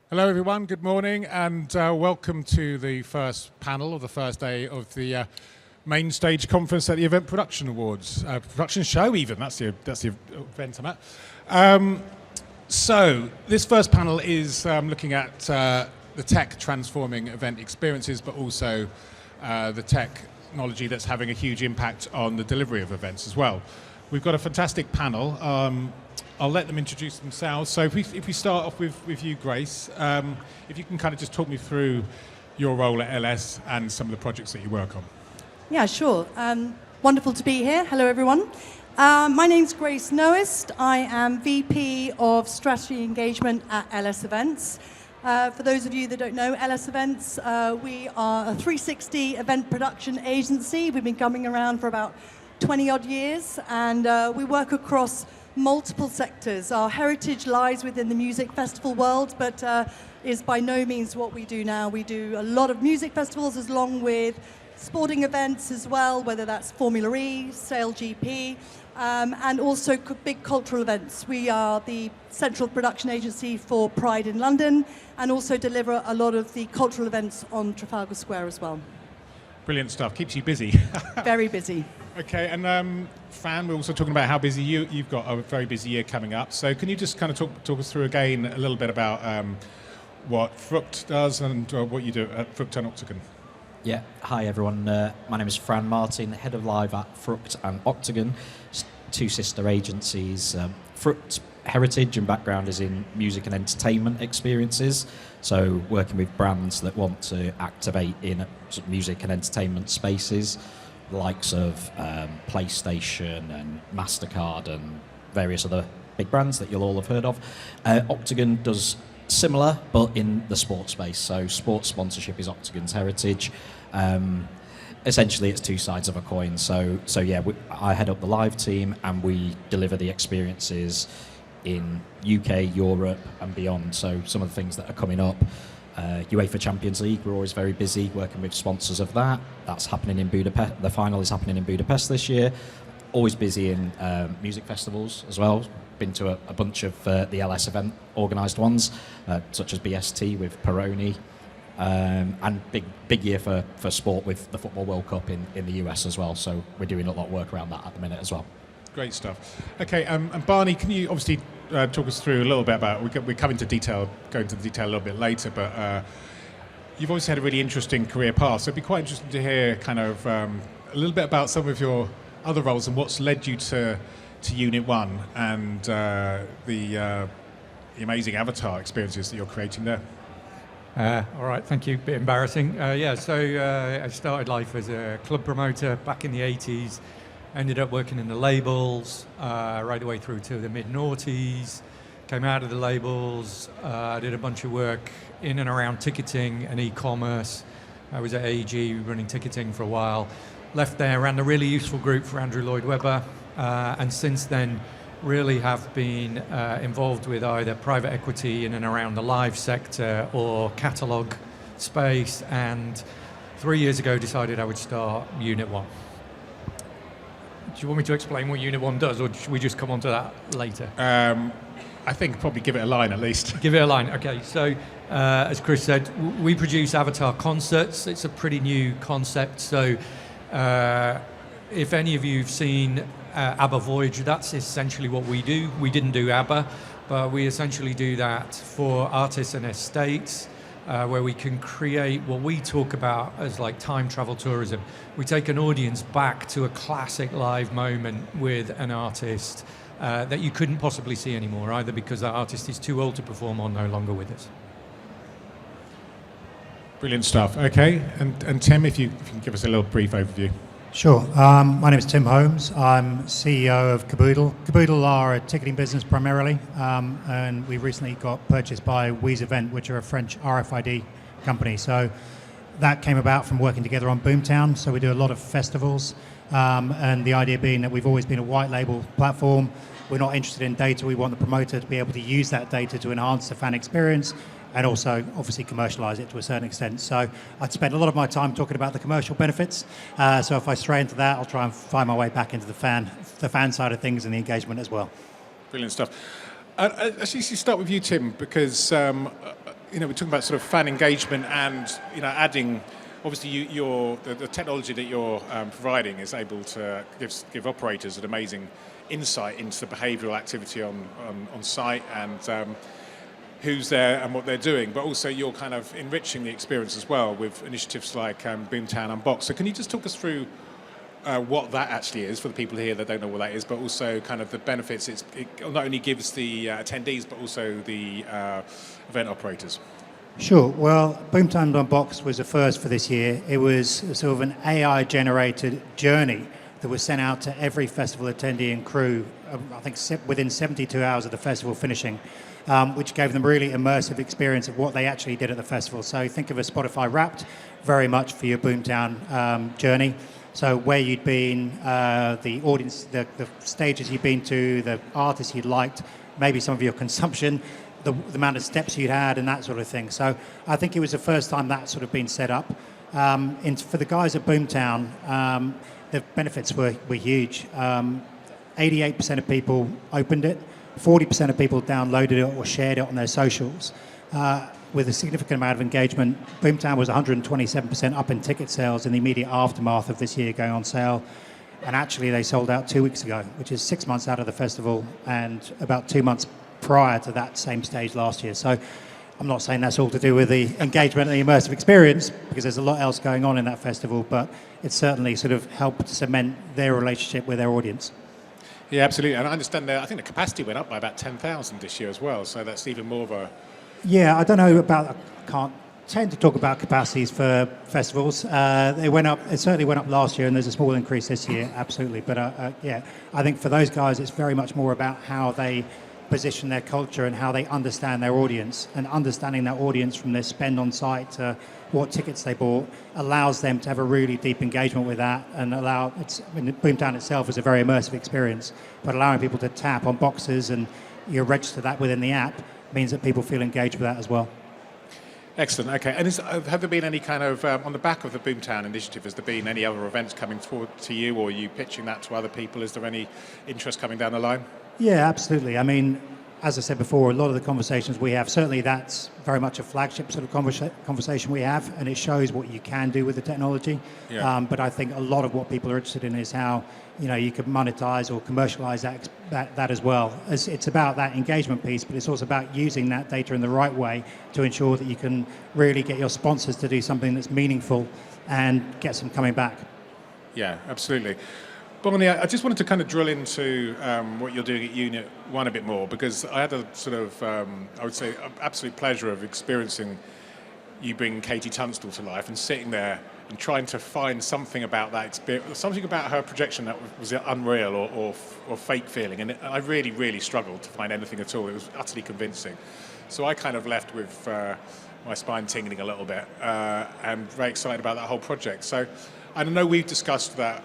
Hello everyone, good morning and welcome to the first panel of the first day of the main stage conference at the Event Production Awards. Production show even, that's the event I'm at. So this first panel is looking at the tech transforming event experiences, but also the technology that's having a huge impact on the delivery of events as well. We've got a fantastic panel. I'll let them introduce themselves. So if we start off with you, Grace, if you can kind of just talk me through your role at LS and some of the projects that you work on. Yeah, sure. Wonderful to be here. Hello, everyone. My name's Grace Noest. I am VP of Strategy Engagement at LS Events. For those of you that don't know LS Events, we are a 360 event production agency. We've been coming around for about 20-odd years, and we work across multiple sectors. Our heritage lies within the music festival world, but is by no means what we do now. We do a lot of music festivals along with sporting events as well, whether that's Formula E, Sail GP, and also big cultural events. We are the central production agency for Pride in London and also deliver a lot of the cultural events on Trafalgar Square as well. Brilliant stuff, keeps you busy. Very busy. Okay, and Fran, we're also talking about how busy you've got a very busy year coming up. So can you just kind of talk us through again a little bit about what Fruct does and what you do at Fruct and Octagon? Yeah, hi everyone. My name is Fran Martin, head of live at Fruct and Octagon, two sister agencies. Fruct heritage and background is in music and entertainment experiences, so working with brands that want to activate in music and entertainment spaces, the likes of PlayStation and MasterCard and various other big brands that you'll all have heard of. Octagon does similar, but in the sports space. So sports sponsorship is Octagon's heritage. Essentially, it's two sides of a coin. So yeah, I head up the live team, and we deliver the experiences in UK, Europe, and beyond. So some of the things that are coming up. UEFA Champions League, we're always very busy working with sponsors of that. That's happening in Budapest. The final is happening in Budapest this year. Always busy in music festivals as well. Been to a bunch of the LS event organised ones, such as BST with Peroni. And big year for sport with the Football World Cup in the US as well. So we're doing a lot of work around that at the minute as well. Great stuff. Okay, and Barney, can you obviously talk us through a little bit about, we're go into the detail a little bit later, but you've always had a really interesting career path, so it'd be quite interesting to hear kind of a little bit about some of your other roles and what's led you to Unit 1 and the amazing avatar experiences that you're creating there. All right, thank you. Bit embarrassing. So I started life as a club promoter back in the 80s. Ended up working in the labels right the way through to the mid-noughties. Came out of the labels, did a bunch of work in and around ticketing and e-commerce. I was at AEG running ticketing for a while. Left there, ran a really useful group for Andrew Lloyd Webber, and since then really have been involved with either private equity in and around the live sector or catalogue space, and 3 years ago decided I would start Unit 1. Do you want me to explain what Unit 1 does, or should we just come on to that later? I think probably give it a line at least. Give it a line, okay. So, as Chris said, we produce avatar concerts. It's a pretty new concept. So, if any of you have seen ABBA Voyage, that's essentially what we do. We didn't do ABBA, but we essentially do that for artists and estates, where we can create what we talk about as like time travel tourism. We take an audience back to a classic live moment with an artist that you couldn't possibly see anymore, either because that artist is too old to perform or no longer with us. Brilliant stuff. Okay, and Tim, if you can give us a little brief overview. Sure. My name is Tim Holmes. I'm CEO of Caboodle. Caboodle are a ticketing business primarily, and we recently got purchased by Wheeze Event, which are a French RFID company. So that came about from working together on Boomtown. So we do a lot of festivals, and the idea being that we've always been a white label platform. We're not interested in data. We want the promoter to be able to use that data to enhance the fan experience and also obviously commercialize it to a certain extent. So I'd spend a lot of my time talking about the commercial benefits. So if I stray into that, I'll try and find my way back into the fan side of things and the engagement as well. Brilliant stuff. Actually, start with you, Tim, because we're talking about sort of fan engagement and, adding, obviously the technology that you're providing is able to give operators an amazing insight into the behavioural activity on site and who's there and what they're doing, but also you're kind of enriching the experience as well with initiatives like Boomtown Unboxed. So can you just talk us through what that actually is for the people here that don't know what that is, but also kind of the benefits it not only gives the attendees, but also the event operators? Sure. Well, Boomtown Unboxed was a first for this year. It was sort of an AI-generated journey that was sent out to every festival attendee and crew, I think within 72 hours of the festival finishing, which gave them really immersive experience of what they actually did at the festival. So think of a Spotify Wrapped very much for your Boomtown journey. So where you'd been, the audience, the stages you'd been to, the artists you'd liked, maybe some of your consumption, the amount of steps you'd had and that sort of thing. So I think it was the first time that sort of been set up. For the guys at Boomtown, the benefits were huge. 88% of people opened it, 40% of people downloaded it or shared it on their socials. With a significant amount of engagement, Boomtown was 127% up in ticket sales in the immediate aftermath of this year going on sale. And actually they sold out 2 weeks ago, which is 6 months out of the festival and about 2 months prior to that same stage last year. So I'm not saying that's all to do with the engagement and the immersive experience, because there's a lot else going on in that festival, but it certainly sort of helped cement their relationship with their audience. Yeah, absolutely. And I understand I think the capacity went up by about 10,000 this year as well, so that's even more of a... Yeah, I don't know about... I can't tend to talk about capacities for festivals. It went up. It certainly went up last year, and there's a small increase this year, absolutely. But yeah, I think for those guys, it's very much more about how they position their culture and how they understand their audience, and understanding that audience from their spend on site to what tickets they bought allows them to have a really deep engagement with that, and Boomtown itself is a very immersive experience, but allowing people to tap on boxes and you register that within the app means that people feel engaged with that as well. Excellent. Okay. And have there been any kind of, on the back of the Boomtown initiative, has there been any other events coming forward to you, or are you pitching that to other people? Is there any interest coming down the line? Yeah, absolutely. I mean, as I said before, a lot of the conversations we have, certainly that's very much a flagship sort of conversation we have, and it shows what you can do with the technology. Yeah. But I think a lot of what people are interested in is how you could monetize or commercialize that as well. It's about that engagement piece, but it's also about using that data in the right way to ensure that you can really get your sponsors to do something that's meaningful and get some coming back. Yeah, absolutely. Barney, I just wanted to kind of drill into what you're doing at Unit 1 a bit more, because I had a sort of, I would say, absolute pleasure of experiencing you bring Katie Tunstall to life and sitting there and trying to find something about that experience, something about her projection that was unreal or fake feeling. And I really, really struggled to find anything at all. It was utterly convincing. So I kind of left with my spine tingling a little bit and very excited about that whole project. So I know we've discussed that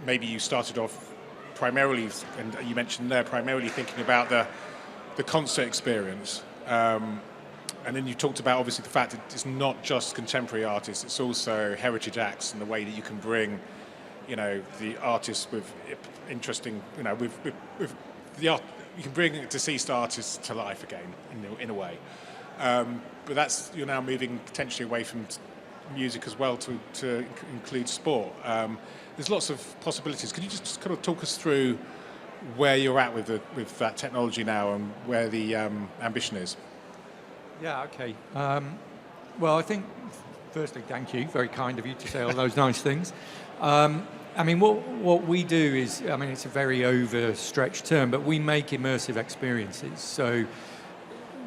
maybe you started off primarily, and you mentioned there, primarily thinking about the concert experience. And then you talked about, obviously, the fact that it's not just contemporary artists, it's also heritage acts and the way that you can bring, the artists with interesting, with the art, you can bring deceased artists to life again, in a way. But you're now moving potentially away from music as well to include sport. There's lots of possibilities. Could you just kind of talk us through where you're at with that technology now and where the ambition is? Yeah, okay. Well, I think, firstly, thank you. Very kind of you to say all those nice things. I mean, what we do is, I mean, it's a very overstretched term, but we make immersive experiences. So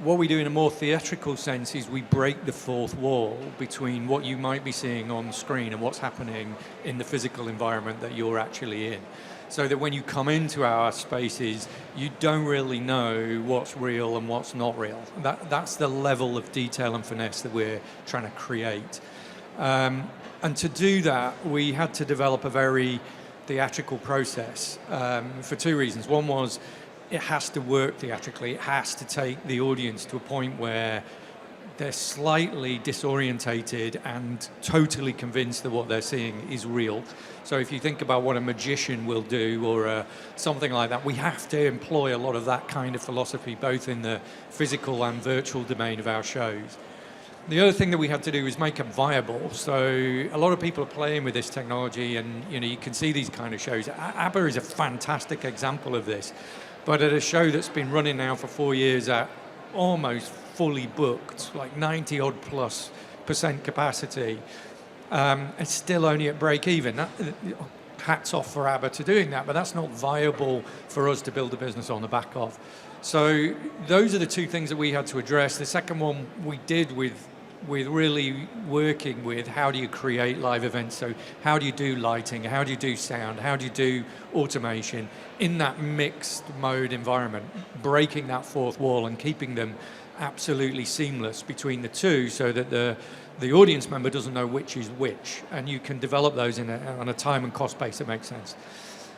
what we do in a more theatrical sense is we break the fourth wall between what you might be seeing on screen and what's happening in the physical environment that you're actually in. So that when you come into our spaces, you don't really know what's real and what's not real. That's the level of detail and finesse that we're trying to create. And to do that, we had to develop a very theatrical process for two reasons. One was it has to work theatrically. It has to take the audience to a point where they're slightly disorientated and totally convinced that what they're seeing is real. So if you think about what a magician will do or something like that, we have to employ a lot of that kind of philosophy, both in the physical and virtual domain of our shows. The other thing that we had to do is make it viable. So a lot of people are playing with this technology, and you can see these kind of shows. ABBA is a fantastic example of this. But at a show that's been running now for 4 years at almost fully booked, like 90% capacity, it's still only at break even. Hats off for ABBA to doing that, but that's not viable for us to build a business on the back of. So those are the two things that we had to address. The second one we did with really working with how do you create live events. So how do you do lighting? How do you do sound? How do you do automation in that mixed mode environment? Breaking that fourth wall and keeping them absolutely seamless between the two, so that the audience member doesn't know which is which, and you can develop those on a time and cost base that makes sense.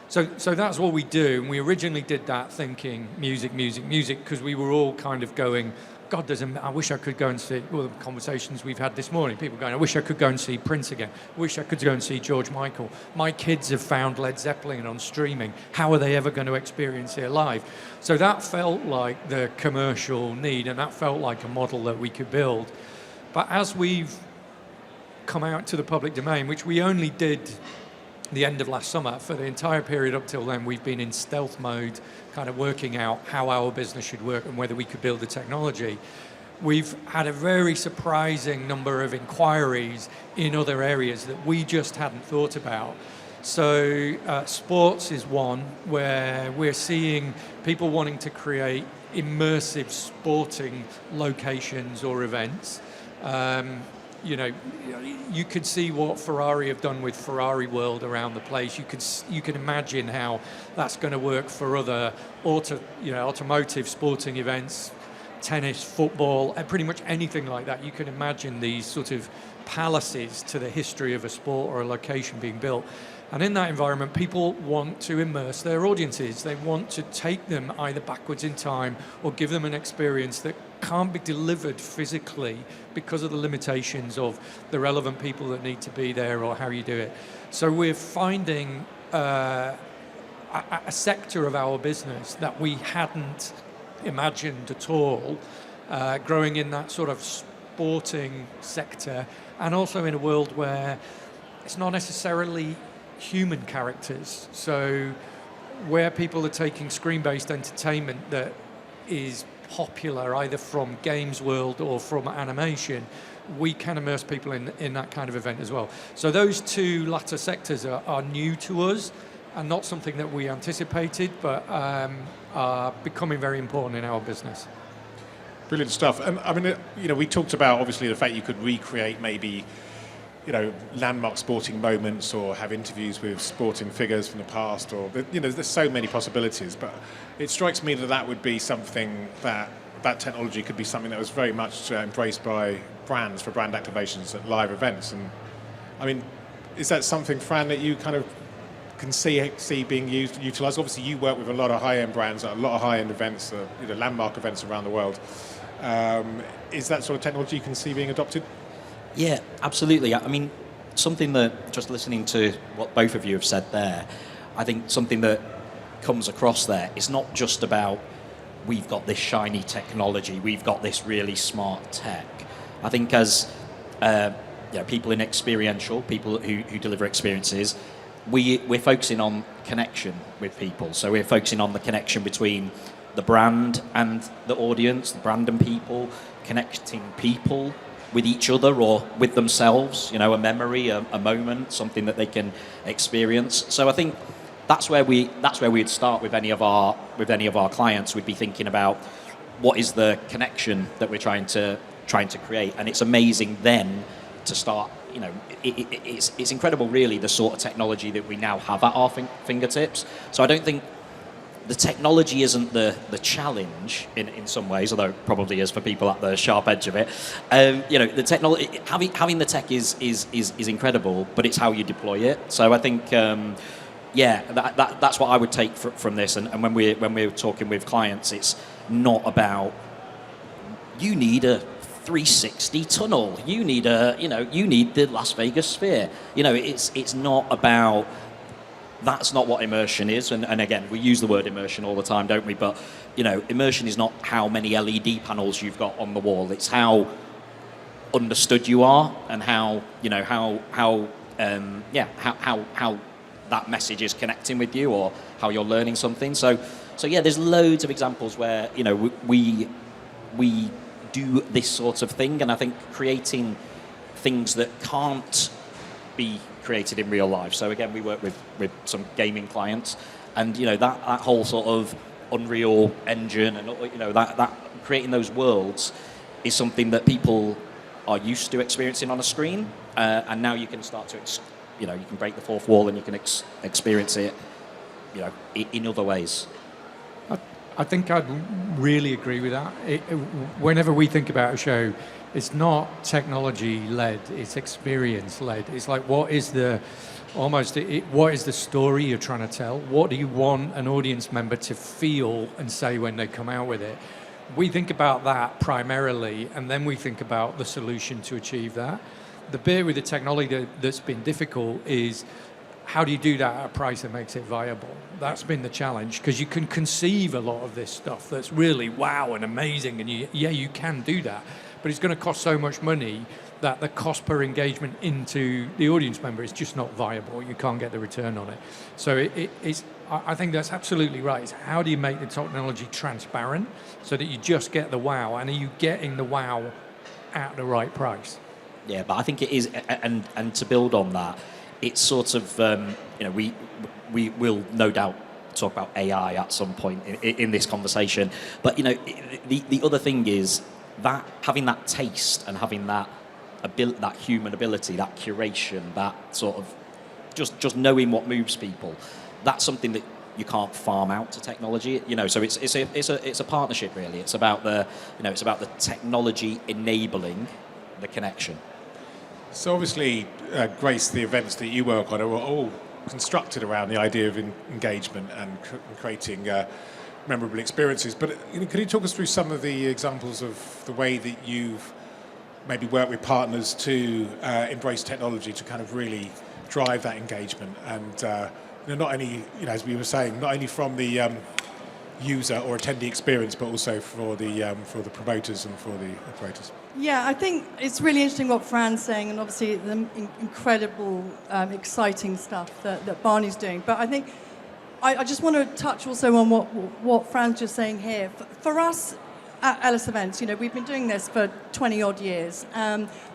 So that's what we do, and we originally did that thinking music, because we were all kind of going, God, I wish I could go and see, well, the conversations we've had this morning, people going, I wish I could go and see Prince again. I wish I could go and see George Michael. My kids have found Led Zeppelin on streaming. How are they ever going to experience it live? So that felt like the commercial need, and that felt like a model that we could build. But as we've come out to the public domain, which we only did the end of last summer, for the entire period up till then, we've been in stealth mode, kind of working out how our business should work and whether we could build the technology. We've had a very surprising number of inquiries in other areas that we just hadn't thought about. So sports is one where we're seeing people wanting to create immersive sporting locations or events. You could see what Ferrari have done with Ferrari World around the place. You can imagine how that's going to work for other automotive sporting events, tennis, football, and pretty much anything like that. You can imagine these sort of palaces to the history of a sport or a location being built. And in that environment, people want to immerse their audiences. They want to take them either backwards in time or give them an experience that can't be delivered physically because of the limitations of the relevant people that need to be there or how you do it. So we're finding a sector of our business that we hadn't imagined at all, growing in that sort of sporting sector, and also in a world where it's not necessarily human characters. So where people are taking screen-based entertainment that is popular either from games world or from animation, we can immerse people in that kind of event as well. So those two latter sectors are new to us and not something that we anticipated, but are becoming very important in our business. Brilliant stuff. And I mean, we talked about obviously the fact you could recreate maybe landmark sporting moments or have interviews with sporting figures from the past, or there's so many possibilities. But it strikes me that would be something that technology could be something that was very much embraced by brands for brand activations at live events. And I mean, is that something, Fran, that you kind of can see being utilised? Obviously, you work with a lot of high-end brands at a lot of high-end events, landmark events around the world. Is that sort of technology you can see being adopted? Yeah, absolutely. I mean, something that, just listening to what both of you have said there, I think something that comes across there is not just about we've got this shiny technology, we've got this really smart tech. I think as people in experiential, people who deliver experiences, we're focusing on connection with people. So we're focusing on the connection between the brand and the audience, the brand and people, connecting people with each other or with themselves, a memory, a moment, something that they can experience. So I think that's where we'd start with any of our clients. We'd be thinking about what is the connection that we're trying to create, and it's amazing then to start. It's incredible, really, the sort of technology that we now have at our fingertips. So I don't think the technology isn't the challenge in some ways, although it probably is for people at the sharp edge of it. The technology, having the tech is incredible, but it's how you deploy it. So I think, that's what I would take from this. And when we're talking with clients, it's not about you need a 360 tunnel. You need the Las Vegas sphere. It's not about. That's not what immersion is. And again, we use the word immersion all the time, don't we? But immersion is not how many LED panels you've got on the wall. It's how understood you are, and how that message is connecting with you, or how you're learning something. So yeah, there's loads of examples where we do this sort of thing, and I think creating things that can't be created in real life. So again, we work with some gaming clients, and that whole sort of Unreal Engine, and that creating those worlds is something that people are used to experiencing on a screen, and now you can start to you can break the fourth wall, and you can experience it in other ways. I think I'd really agree with that. Whenever we think about a show, it's not technology-led, it's experience-led. It's like, what is the story you're trying to tell? What do you want an audience member to feel and say when they come out with it? We think about that primarily, and then we think about the solution to achieve that. The bit with the technology that's been difficult is, how do you do that at a price that makes it viable? That's been the challenge, because you can conceive a lot of this stuff that's really wow and amazing, and you can do that, but it's going to cost so much money that the cost per engagement into the audience member is just not viable. You can't get the return on it. So I think that's absolutely right. It's how do you make the technology transparent so that you just get the wow, and are you getting the wow at the right price? Yeah, but I think it is, and to build on that, it's sort of, we will no doubt talk about AI at some point in this conversation. But, the other thing is that having that taste and having that human ability, that curation, that sort of just knowing what moves people, that's something that you can't farm out to technology. So it's a partnership, really. It's about the technology enabling the connection. So obviously, Grace, the events that you work on are all constructed around the idea of engagement and creating memorable experiences. But could you talk us through some of the examples of the way that you've maybe worked with partners to embrace technology to kind of really drive that engagement, and not only, as we were saying, not only from the user or attendee experience, but also for the promoters and for the operators? Yeah, I think it's really interesting what Fran's saying, and obviously the incredible, exciting stuff that Barney's doing. But I think I just want to touch also on what Fran's just saying here. For us at Ellis Events, we've been doing this for 20-odd years.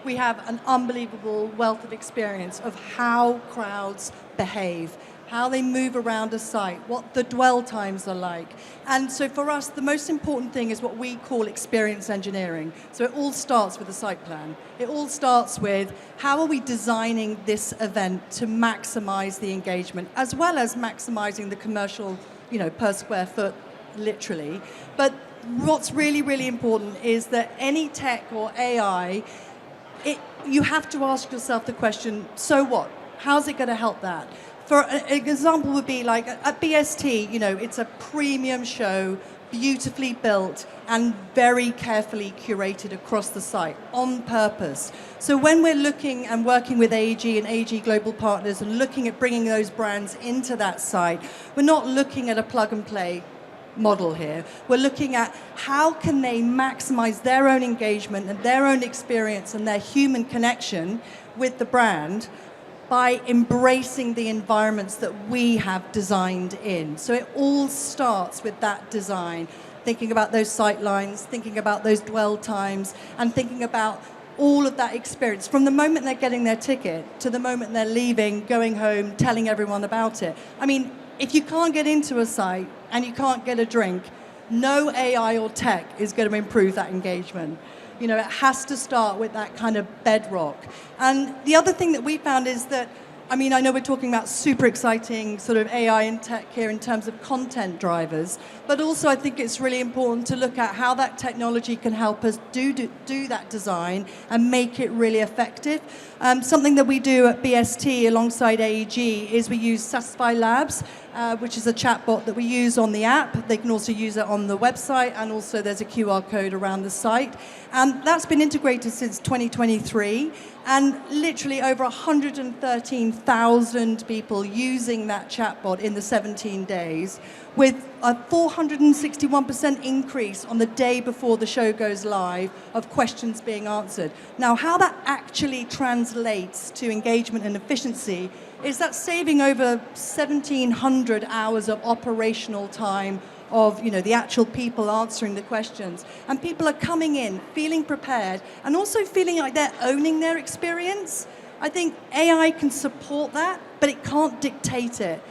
We have an unbelievable wealth of experience of how crowds behave, how they move around a site, what the dwell times are like. And so for us, the most important thing is what we call experience engineering. So it all starts with the site plan. It all starts with how are we designing this event to maximize the engagement, as well as maximizing the commercial, per square foot, literally. But what's really, really important is that any tech or AI, you have to ask yourself the question, so what? How's it going to help that? For an example would be like at BST, it's a premium show, beautifully built and very carefully curated across the site on purpose. So when we're looking and working with AEG and AEG Global Partners and looking at bringing those brands into that site, we're not looking at a plug and play model here. We're looking at how can they maximize their own engagement and their own experience and their human connection with the brand by embracing the environments that we have designed in. So it all starts with that design, thinking about those sight lines, thinking about those dwell times, and thinking about all of that experience from the moment they're getting their ticket to the moment they're leaving, going home, telling everyone about it. I mean, if you can't get into a site and you can't get a drink, no AI or tech is going to improve that engagement. It has to start with that kind of bedrock. And the other thing that we found is that, I know we're talking about super exciting sort of AI and tech here in terms of content drivers, but also I think it's really important to look at how that technology can help us do that design and make it really effective. Something that we do at BST alongside AEG is we use Satisfy Labs, which is a chatbot that we use on the app. They can also use it on the website, and also there's a QR code around the site. And that's been integrated since 2023, and literally over 113,000 people using that chatbot in the 17 days, with a 461% increase on the day before the show goes live of questions being answered. Now, how that actually translates to engagement and efficiency is that saving over 1,700 hours of operational time of the actual people answering the questions. And people are coming in, feeling prepared, and also feeling like they're owning their experience. I think AI can support that, but it can't dictate it.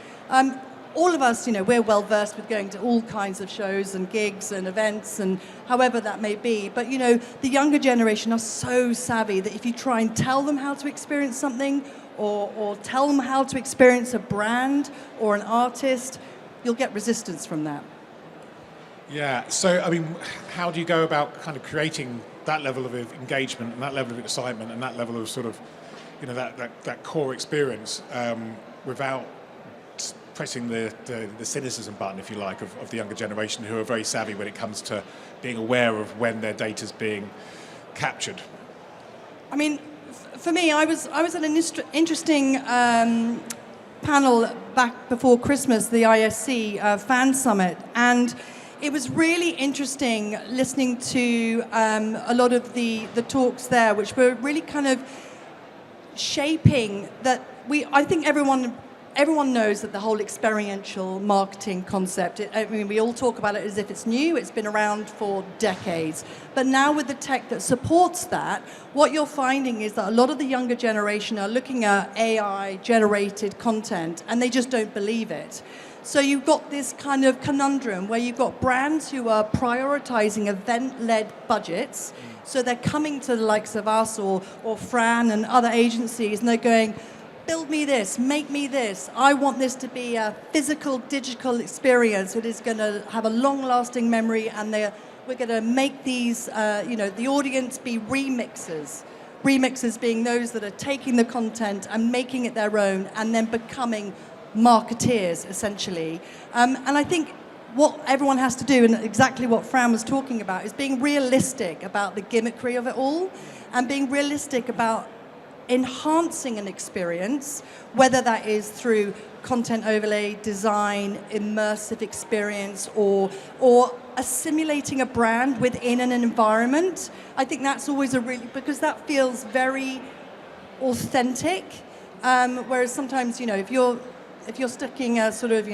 All of us, we're well versed with going to all kinds of shows and gigs and events and however that may be. But, the younger generation are so savvy that if you try and tell them how to experience something, or tell them how to experience a brand or an artist, you'll get resistance from that. Yeah, so how do you go about kind of creating that level of engagement and that level of excitement and that level of sort of, that core experience without pressing the cynicism button, if you like, of the younger generation, who are very savvy when it comes to being aware of when their data's being captured? For me, I was at an interesting panel back before Christmas, the ISC Fan Summit, and it was really interesting listening to a lot of the talks there, which were really kind of shaping that I think everyone knows that the whole experiential marketing concept, we all talk about it as if it's new. It's been around for decades. But now with the tech that supports that, what you're finding is that a lot of the younger generation are looking at AI-generated content, and they just don't believe it. So you've got this kind of conundrum where you've got brands who are prioritizing event-led budgets. So they're coming to the likes of us or Fran and other agencies, and they're going, build me this, make me this. I want this to be a physical, digital experience. It is going to have a long-lasting memory, and we're going to make these, the audience be remixers. Remixers being those that are taking the content and making it their own, and then becoming marketeers, essentially. And I think what everyone has to do, and exactly what Fran was talking about, is being realistic about the gimmickry of it all, and being realistic about enhancing an experience, whether that is through content overlay, design, immersive experience, or assimilating a brand within an environment. I think that's always because that feels very authentic. Whereas sometimes, if you're sticking a sort of,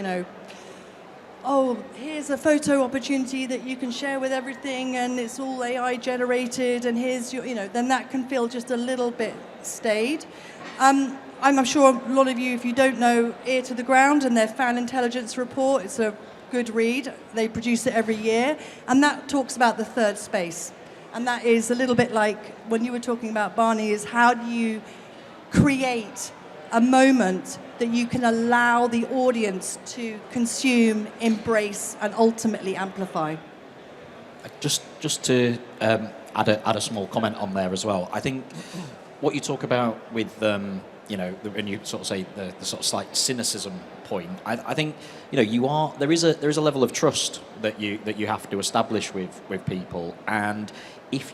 here's a photo opportunity that you can share with everything, and it's all AI generated, and here's your, then that can feel just a little bit staid. I'm sure a lot of you, if you don't know Ear to the Ground and their fan intelligence report, it's a good read. They produce it every year, and that talks about the third space. And that is a little bit like when you were talking about, Barney, is how do you create a moment that you can allow the audience to consume, embrace, and ultimately amplify. Just to add a small comment on there as well. I think what you talk about with when you sort of say the sort of slight cynicism point, I think there is a level of trust that you have to establish with people, and if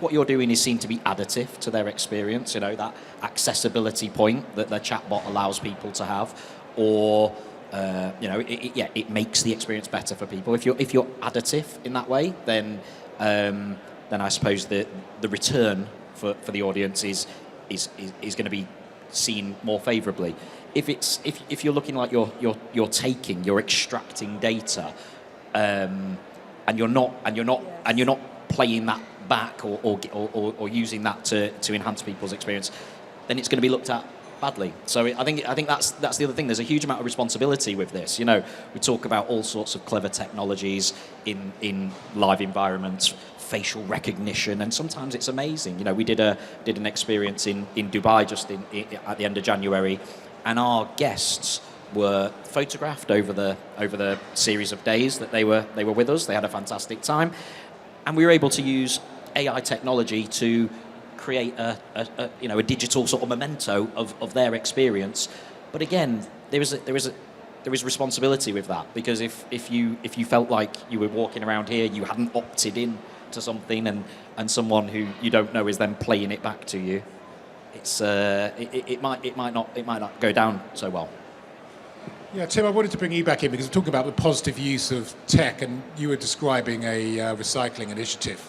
what you're doing is seen to be additive to their experience, that accessibility point that the chatbot allows people to have, or it makes the experience better for people. If you're additive in that way, then I suppose the return for the audience is going to be seen more favourably. If you're looking like you're extracting data, and you're not playing that back or using that to enhance people's experience, then it's going to be looked at badly. So I think that's the other thing. There's a huge amount of responsibility with this. We talk about all sorts of clever technologies in live environments, facial recognition, and sometimes it's amazing. We did an experience in Dubai just at the end of January, and our guests were photographed over the series of days that they were with us. They had a fantastic time, and we were able to use AI technology to create a digital sort of memento of their experience. But again, there is responsibility with that, because if you felt like you were walking around here, you hadn't opted in to something, and someone who you don't know is then playing it back to you, it might not go down so well. Yeah, Tim, I wanted to bring you back in because we're talking about the positive use of tech, and you were describing a recycling initiative,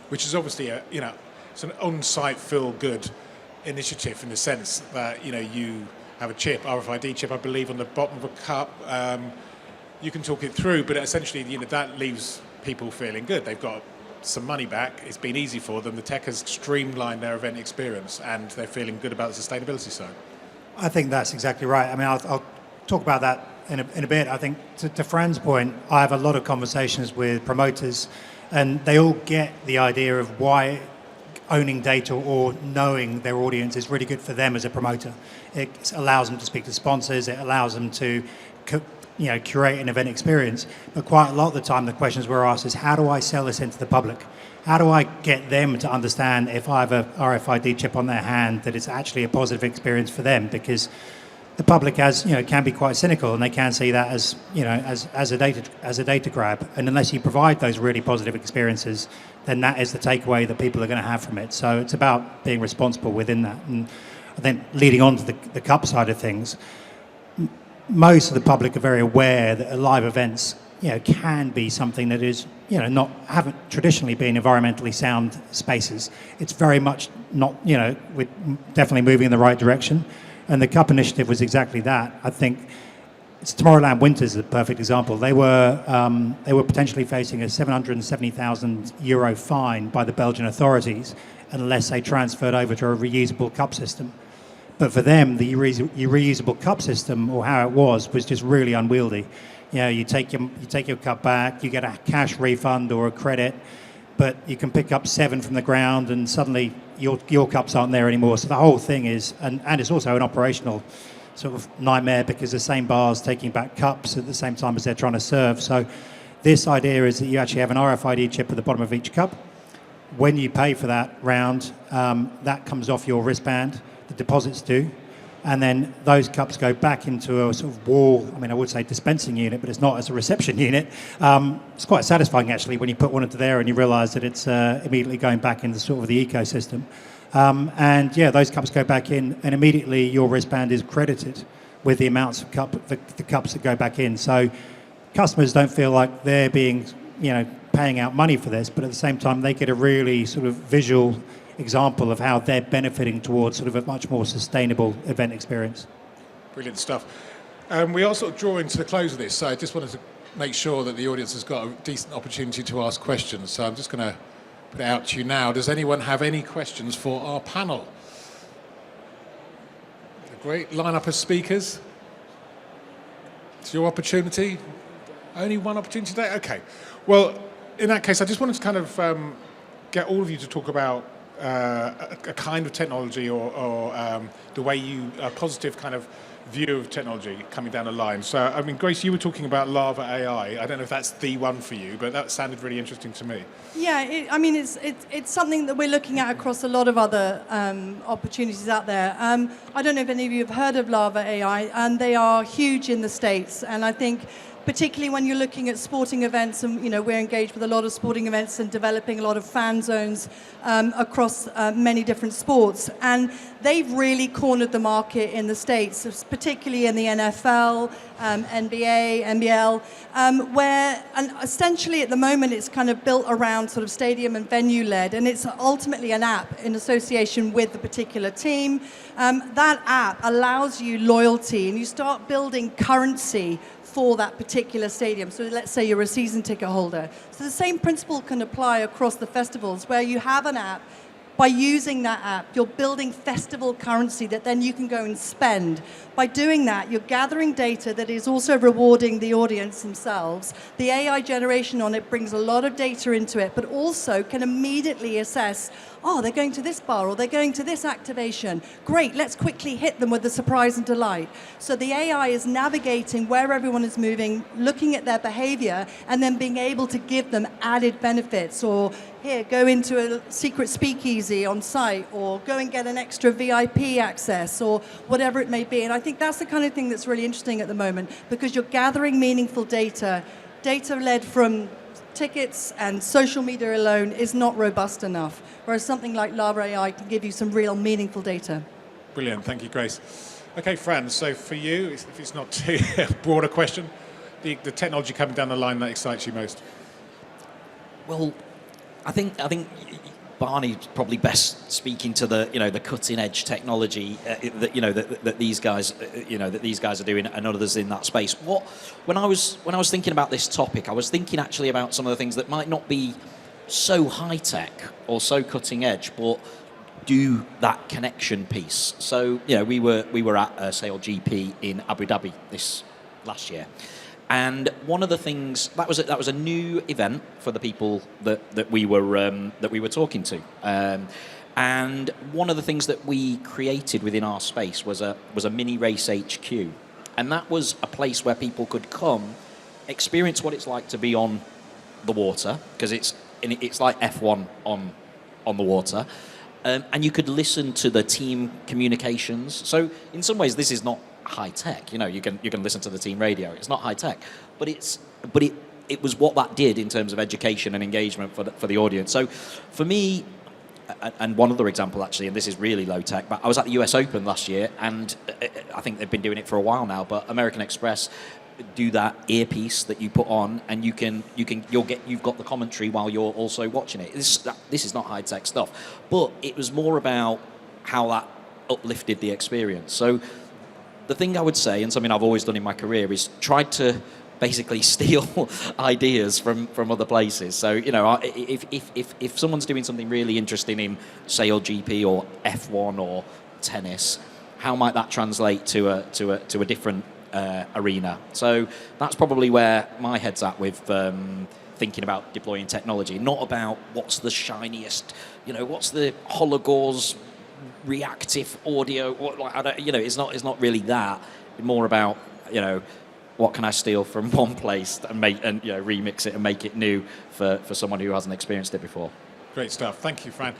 which is obviously it's an on-site feel-good initiative in the sense that you have a chip, RFID chip, I believe, on the bottom of a cup. You can talk it through, but essentially, that leaves people feeling good. They've got some money back. It's been easy for them. The tech has streamlined their event experience, and they're feeling good about the sustainability side. I think that's exactly right. I mean, I'll talk about that in a bit. I think to Fran's point, I have a lot of conversations with promoters, and they all get the idea of why owning data or knowing their audience is really good for them as a promoter. It allows them to speak to sponsors. It allows them to curate an event experience. But quite a lot of the time, the questions we're asked is, how do I sell this into the public? How do I get them to understand if I have a RFID chip on their hand that it's actually a positive experience for them? Because the public can be quite cynical, and they can see that as a data grab. And unless you provide those really positive experiences, then that is the takeaway that people are going to have from it. So it's about being responsible within that. And I think leading on to the cup side of things, most of the public are very aware that live events can be something that is haven't traditionally been environmentally sound spaces. It's very much not, we're definitely moving in the right direction. And the Cup initiative was exactly that. I think Tomorrowland Winters is a perfect example. They were potentially facing a €770,000 fine by the Belgian authorities unless they transferred over to a reusable cup system. But for them, the reusable cup system, or how it was just really unwieldy. You take your cup back, you get a cash refund or a credit, but you can pick up 7 from the ground, and suddenly your cups aren't there anymore. So the whole thing is, and it's also an operational sort of nightmare, because the same bar's taking back cups at the same time as they're trying to serve. So this idea is that you actually have an RFID chip at the bottom of each cup. When you pay for that round, that comes off your wristband, the deposits do, and then those cups go back into a sort of wall, I would say dispensing unit, but it's not, as a reception unit. It's quite satisfying actually when you put one into there and you realise that it's immediately going back into sort of the ecosystem. Those cups go back in, and immediately your wristband is credited with the amounts of the cups that go back in. So customers don't feel like they're being, paying out money for this, but at the same time they get a really sort of visual example of how they're benefiting towards sort of a much more sustainable event experience. Brilliant stuff. We are sort of drawing to the close of this, so I just wanted to make sure that the audience has got a decent opportunity to ask questions. So I'm just going to put it out to you now. Does anyone have any questions for our panel? A great lineup of speakers. It's your opportunity. Only one opportunity today? Okay. Well, in that case, I just wanted to kind of get all of you to talk about a kind of technology or the way a positive kind of view of technology coming down the line. So, Grace, you were talking about Lava AI. I don't know if that's the one for you, but that sounded really interesting to me. Yeah, it's something that we're looking at across a lot of other opportunities out there. I don't know if any of you have heard of Lava AI, and they are huge in the States. And I think particularly when you're looking at sporting events, and we're engaged with a lot of sporting events and developing a lot of fan zones across many different sports, and they've really cornered the market in the States, particularly in the NFL, NBA, NBL, and essentially at the moment it's kind of built around sort of stadium and venue led, and it's ultimately an app in association with the particular team. That app allows you loyalty, and you start building currency for that particular stadium. So let's say you're a season ticket holder. So the same principle can apply across the festivals, where you have an app. By using that app, you're building festival currency that then you can go and spend. By doing that, you're gathering data that is also rewarding the audience themselves. The AI generation on it brings a lot of data into it, but also can immediately assess, they're going to this bar, or they're going to this activation. Great, let's quickly hit them with the surprise and delight. So the AI is navigating where everyone is moving, looking at their behavior, and then being able to give them added benefits, or here, go into a secret speakeasy on site, or go and get an extra VIP access, or whatever it may be. And I think that's the kind of thing that's really interesting at the moment, because you're gathering meaningful data led from tickets, and social media alone is not robust enough, whereas something like Lava AI can give you some real meaningful data. Brilliant, thank you, Grace. Okay, Fran, so for you, if it's not too broad a question, the technology coming down the line that excites you most? Well, I think Barney's probably best speaking to the cutting edge technology that these guys are doing, and others in that space. When I was thinking about this topic, I was thinking actually about some of the things that might not be so high tech or so cutting edge, but do that connection piece. So we were at Sail GP in Abu Dhabi this last year. And one of the things that was a new event for the people that we were talking to, and one of the things that we created within our space was a mini race HQ, and that was a place where people could come, experience what it's like to be on the water, because it's like F1 on the water, and you could listen to the team communications. So in some ways, this is not high tech. You can listen to the team radio. It's not high tech, but it was what that did in terms of education and engagement for the audience. So for me, and one other example actually, and this is really low tech, but I was at the US Open last year, and I think they've been doing it for a while now, but American Express do that earpiece that you put on, and you've got the commentary while you're also watching it. This is not high tech stuff, but it was more about how that uplifted the experience. So the thing I would say, and something I've always done in my career, is try to basically steal ideas from other places. So if someone's doing something really interesting in Sail GP or F1 or tennis, how might that translate to a different arena? So that's probably where my head's at with thinking about deploying technology. Not about what's the shiniest, what's the Hologor's reactive audio. It's not really that. It's more about what can I steal from one place and remix it and make it new for someone who hasn't experienced it before. Great stuff. Thank you, Fran.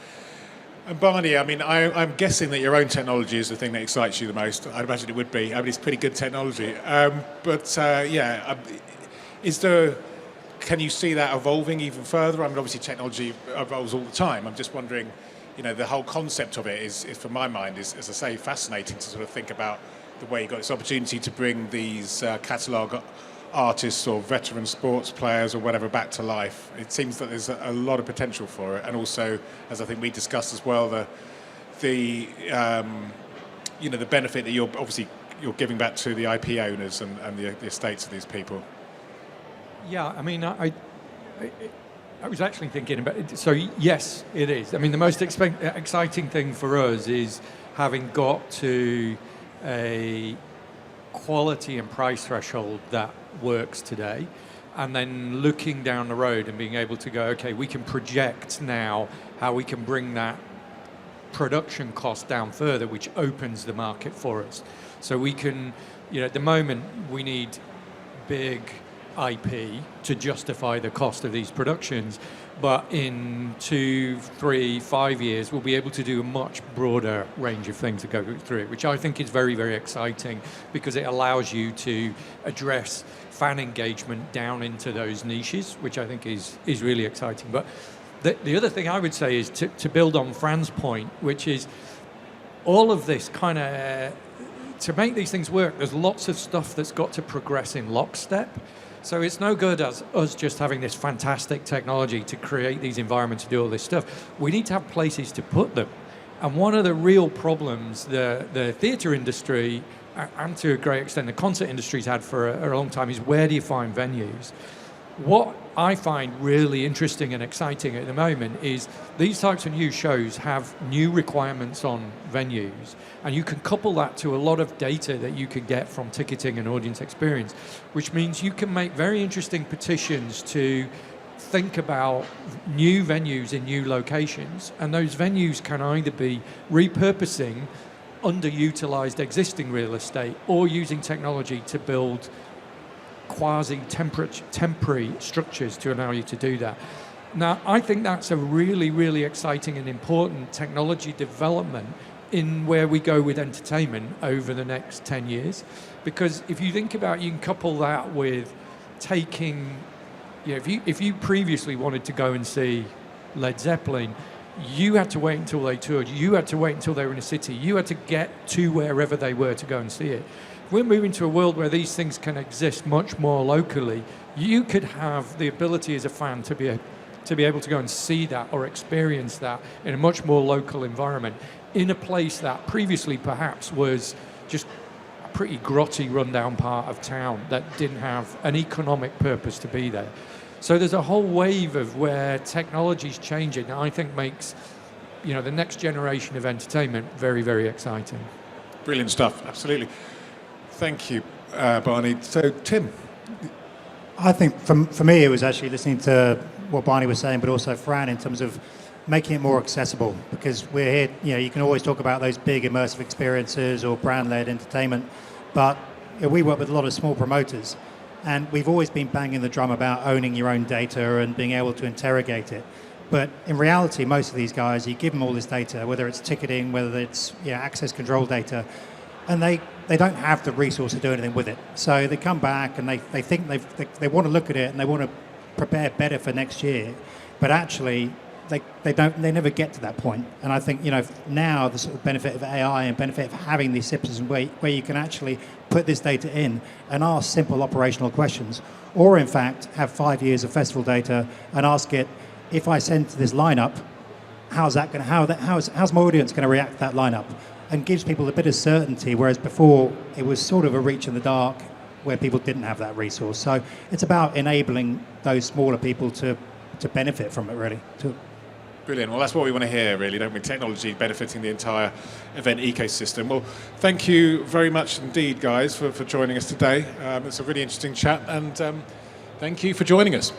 And Barney, I'm guessing that your own technology is the thing that excites you the most. I'd imagine it would be. It's pretty good technology. Can you see that evolving even further? Obviously technology evolves all the time. I'm just wondering, the whole concept of it is for my mind, is, as I say, fascinating to sort of think about the way you got this opportunity to bring these catalogue artists or veteran sports players or whatever back to life. It seems that there's a lot of potential for it, and also, as I think we discussed as well, the benefit that you're giving back to the IP owners and the estates of these people. Yeah, I was actually thinking about it. So yes, it is. The most exciting thing for us is having got to a quality and price threshold that works today, and then looking down the road and being able to go, okay, we can project now how we can bring that production cost down further, which opens the market for us. So we can, at the moment, we need big IP to justify the cost of these productions, but in 2, 3, 5 years we'll be able to do a much broader range of things that go through it, which I think is very, very exciting, because it allows you to address fan engagement down into those niches, which I think is really exciting. But the other thing I would say is to build on Fran's point, which is all of this kind of, to make these things work, there's lots of stuff that's got to progress in lockstep. So it's no good as us just having this fantastic technology to create these environments to do all this stuff. We need to have places to put them. And one of the real problems the theatre industry, and to a great extent the concert industry's had for a long time, is where do you find venues? What I find really interesting and exciting at the moment is these types of new shows have new requirements on venues, and you can couple that to a lot of data that you can get from ticketing and audience experience, which means you can make very interesting petitions to think about new venues in new locations, and those venues can either be repurposing underutilized existing real estate or using technology to build quasi-temporary structures to allow you to do that. Now, I think that's a really, really exciting and important technology development in where we go with entertainment over the next 10 years. Because if you think about, you can couple that with taking, if you previously wanted to go and see Led Zeppelin, you had to wait until they toured, you had to wait until they were in a city, you had to get to wherever they were to go and see it. We're moving to a world where these things can exist much more locally. You could have the ability as a fan to be able to go and see that or experience that in a much more local environment, in a place that previously perhaps was just a pretty grotty, rundown part of town that didn't have an economic purpose to be there. So there's a whole wave of where technology's changing that I think makes, the next generation of entertainment very, very exciting. Brilliant stuff, absolutely. Thank you, Barney. So, Tim. I think for me, it was actually listening to what Barney was saying, but also Fran in terms of making it more accessible, because we're here, you can always talk about those big immersive experiences or brand-led entertainment, but we work with a lot of small promoters, and we've always been banging the drum about owning your own data and being able to interrogate it. But in reality, most of these guys, you give them all this data, whether it's ticketing, whether it's access control data, and they don't have the resource to do anything with it. So they come back and they think they want to look at it and they want to prepare better for next year, but actually they never get to that point. And I think now the sort of benefit of AI and benefit of having these systems where you can actually put this data in and ask simple operational questions, or in fact have 5 years of festival data and ask it, if I send to this lineup, how's my audience going to react to that lineup? And gives people a bit of certainty, whereas before it was sort of a reach in the dark where people didn't have that resource. So it's about enabling those smaller people to benefit from it, really. Brilliant. Well, that's what we want to hear, really, don't we? Technology benefiting the entire event ecosystem. Well, thank you very much indeed, guys, for joining us today. It's a really interesting chat, and thank you for joining us.